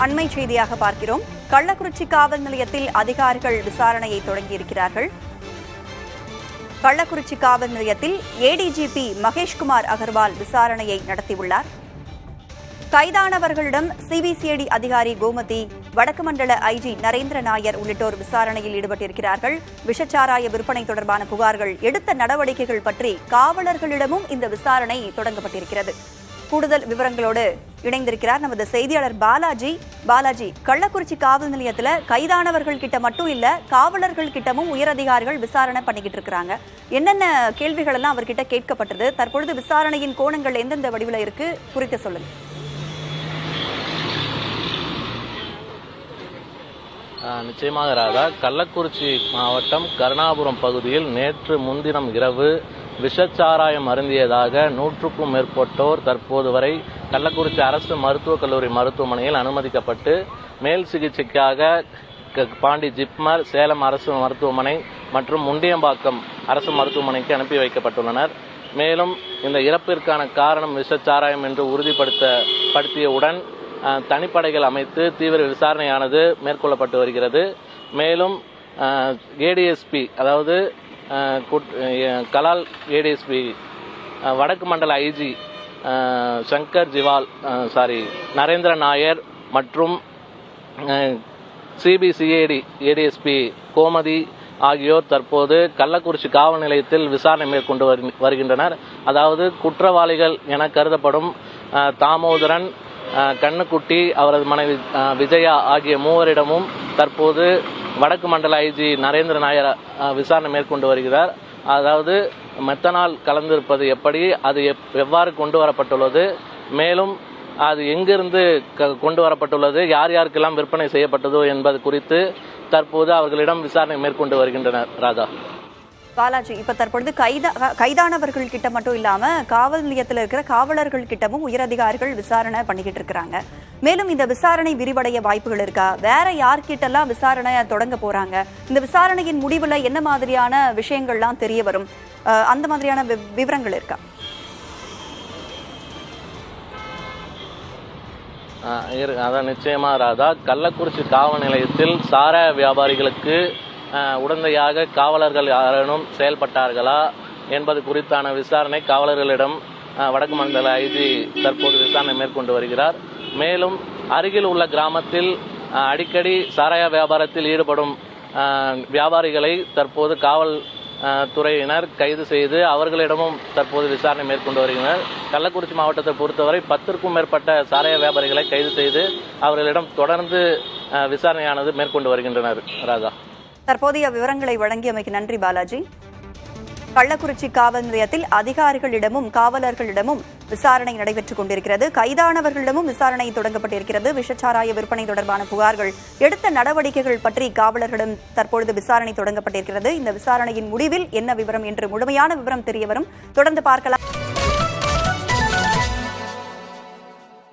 அண்மை செய்தியாக பார்க்கிறோம். கள்ளக்குறிச்சி காவல் நிலையத்தில் அதிகாரிகள் விசாரணையை தொடங்கியிருக்கிறார்கள். கள்ளக்குறிச்சி காவல் நிலையத்தில் ஏடிஜிபி மகேஷ்குமார் அகர்வால் விசாரணையை நடத்தியுள்ளார். கைதானவர்களிடம் சிபிசிஐடி அதிகாரி கோமதி, வடக்கு மண்டல ஐஜி நரேந்திர நாயர் உள்ளிட்டோர் விசாரணையில் ஈடுபட்டிருக்கிறார்கள். விஷச்சாராய விற்பனை தொடர்பான புகார்கள், எடுத்த நடவடிக்கைகள் பற்றி காவலர்களிடமும் இந்த விசாரணை தொடங்கப்பட்டிருக்கிறது. கூடுதல் விவரங்களோடு இணைந்திருக்கிறார் நமது செய்தியாளர் பாலாஜி. கள்ளக்குறிச்சி காவல் நிலையத்தில் கைதானவர்கள் கிட்ட மட்டும் இல்ல, காவலர்கள் கிட்டமும் உயரதிகாரிகள் விசாரணை பண்ணிக்கிட்டு இருக்காங்க. என்னென்ன கேள்விகள் எல்லாம் அவர்கிட்ட கேட்கப்பட்டது? தற்பொழுது விசாரணையின் கோணங்கள் எந்தெந்த வடிவில் இருக்கு குறித்து சொல்லுங்க. நிச்சயமாக ராதா, கள்ளக்குறிச்சி மாவட்டம் கருணாபுரம் பகுதியில் நேற்று முன்தினம் இரவு விஷச்சாராயம் அருந்தியதாக 100க்கும் மேற்பட்டோர் தற்போது வரை கள்ளக்குறிச்சி அரசு மருத்துவக் கல்லூரி மருத்துவமனையில் அனுமதிக்கப்பட்டு மேல் சிகிச்சைக்காக பாண்டி ஜிப்மர், சேலம் அரசு மருத்துவமனை மற்றும் முண்டியம்பாக்கம் அரசு மருத்துவமனைக்கு அனுப்பி வைக்கப்பட்டுள்ளனர். மேலும் இந்த இறப்பிற்கான காரணம் விஷச்சாராயம் என்று உறுதிப்படுத்தியவுடன் தனிப்படைகள் அமைத்து தீவிர விசாரணையானது மேற்கொள்ளப்பட்டு வருகிறது. மேலும் ஏடிஎஸ்பி, அதாவது கலால் ஏடிஎஸ்பி, வடக்கு மண்டல ஐஜி சங்கர் ஜிவால் நரேந்திர நாயர் மற்றும் சிபிசிஐடி ஏடிஎஸ்பி கோமதி ஆகியோர் தற்போது கள்ளக்குறிச்சி காவல் நிலையத்தில் விசாரணை மேற்கொண்டு வருகின்றனர். அதாவது குற்றவாளிகள் என கருதப்படும் தாமோதரன், கண்ணுக்குட்டி, அவரது மனைவி விஜயா ஆகிய மூவரிடமும் தற்போது வடக்கு மண்டல ஐஜி நரேந்திர நாயர் விசாரணை மேற்கொண்டு வருகிறார். அதாவது மெத்தனால் கலந்திருப்பது எப்படி, அது எவ்வாறு கொண்டு வரப்பட்டுள்ளது, மேலும் அது எங்கிருந்து கொண்டு வரப்பட்டுள்ளது, யார் யாருக்கெல்லாம் விற்பனை செய்யப்பட்டதோ என்பது குறித்து தற்போது அவர்களிடம் விசாரணை மேற்கொண்டு வருகின்றனர். ராதா பாலாஜி, இப்ப தற்பொழுது கைதானவர்கள் கிட்ட மட்டும் இல்லாம காவல் நிலையத்தில் இருக்கிற காவலர்கள் கிட்டமும் உயரதிகாரிகள் விசாரணை பண்ணிக்கிட்டு இருக்கிறாங்க. மேலும் இந்த விசாரணை விரிவடைய வாய்ப்புகள் இருக்கா? வேற யார்கிட்டெல்லாம் விசாரணை தொடங்க போறாங்க? இந்த விசாரணையின் முடிவுல என்ன மாதிரியான விஷயங்கள்லாம் தெரிய வரும்? அந்த மாதிரியான விவரங்கள் இருக்கா? அதான் நிச்சயமா ராதா, கள்ளக்குறிச்சி காவல் நிலையத்தில் சாராய வியாபாரிகளுக்கு உடந்தையாக காவலர்கள் யாரேனும் செயல்பட்டார்களா என்பது குறித்தான விசாரணை காவலர்களிடம் வடக்கு மண்டல ஐஜி தற்போது விசாரணை மேற்கொண்டு வருகிறார். மேலும் அருகில் உள்ள கிராமத்தில் அடிக்கடி சாராய வியாபாரத்தில் ஈடுபடும் வியாபாரிகளை தற்போது காவல் துறையினர் கைது செய்து அவர்களிடமும் தற்போது விசாரணை மேற்கொண்டு வருகின்றனர். கள்ளக்குறிச்சி மாவட்டத்தை பொறுத்தவரை 10க்கும் மேற்பட்ட சாராய வியாபாரிகளை கைது செய்து அவர்களிடம் தொடர்ந்து விசாரணையானது மேற்கொண்டு வருகின்றனர். ராதா, தற்போதைய விவரங்களை வழங்கியமைக்கு நன்றி பாலாஜி. கள்ளக்குறிச்சி காவல் நிலையத்தில் அதிகாரிகளிடமும் காவலர்களிடமும் விசாரணை நடைபெற்றுக் கொண்டிருக்கிறது. கைதானவர்களிடமும் விசாரணை தொடங்கப்பட்டிருக்கிறது. விஷச்சாராய விற்பனை தொடர்பான புகார்கள், எடுத்த நடவடிக்கைகள் பற்றி காவலர்களிடம் தற்பொழுது விசாரணை தொடங்கப்பட்டிருக்கிறது. இந்த விசாரணையின் முடிவில் என்ன விவரம் என்று முழுமையான விவரம் தெரியவரும். தொடர்ந்து பார்க்கலாம்.